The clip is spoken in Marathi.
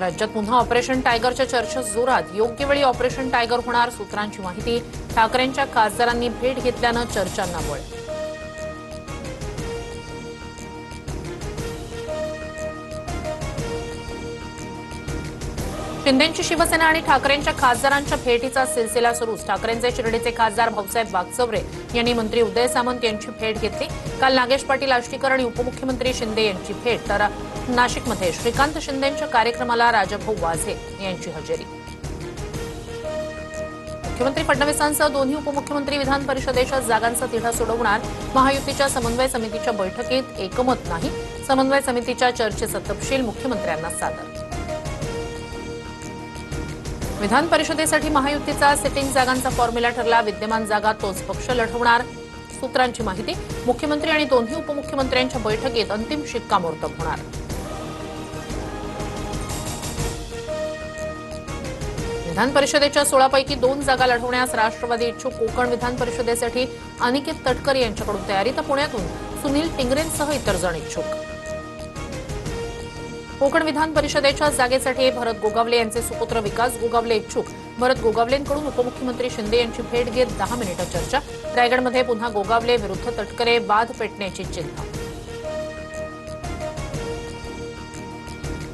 राज्यात पुन्हा ऑपरेशन टायगरच्या चर्चा जोरात. योग्य वेळी ऑपरेशन टायगर होणार, सूत्रांची माहिती. ठाकरेंच्या खासदारांनी भेट घेतल्यानं चर्चांना बळ. शिंदेंची शिवसेना आणि ठाकरेंच्या खासदारांच्या भेटीचा सिलसिला सुरूच. ठाकरेंचे शिर्डीचे खासदार भाऊसाहेब वागचौरे यांनी मंत्री उदय सामंत यांची भेट घेतली. काल नागेश पाटील आष्टीकर आणि उपमुख्यमंत्री शिंदे यांची भेट. तर नाशिकमध्ये श्रीकांत शिंदेंच्या कार्यक्रमाला राजाभाऊ वाझे यांची हजेरी. मुख्यमंत्री फडणवीसांसह दोन्ही उपमुख्यमंत्री विधान परिषदेच्या जागांचा तिढा सोडवणार. महायुतीच्या समन्वय समितीच्या बैठकीत एकमत नाही. समन्वय समितीच्या चर्चेचा तपशील मुख्यमंत्र्यांना सादर. विधान परिषदेसाठी महायुतीचा सिटिंग जागांचा फॉर्म्युला ठरला. विद्यमान जागा तोच पक्ष लढवणार, सूत्रांची माहिती. मुख्यमंत्री आणि दोन्ही उपमुख्यमंत्र्यांच्या बैठकीत अंतिम शिक्कामोर्तब होणार. विधान परिषदेच्या 16 पैकी 2 जागा लढवण्यास राष्ट्रवादी इच्छुक. कोकण विधान परिषदेसाठी अनिकेत तटकर यांच्याकडून तयारी, तर पुण्यातून सुनील टिंगरेंसह इतर जण इच्छुक. कोकण विधान परिषदेच्या जागेसाठी भरत गोगावले यांचे सुपुत्र विकास गोगावले इच्छुक. भरत गोगावलेंकडून उपमुख्यमंत्री शिंदे यांची भेट घेत 10 मिनिटं चर्चा. रायगडमध्ये पुन्हा गोगावले विरुद्ध तटकरे, वाद पेटण्याची चिन्ह.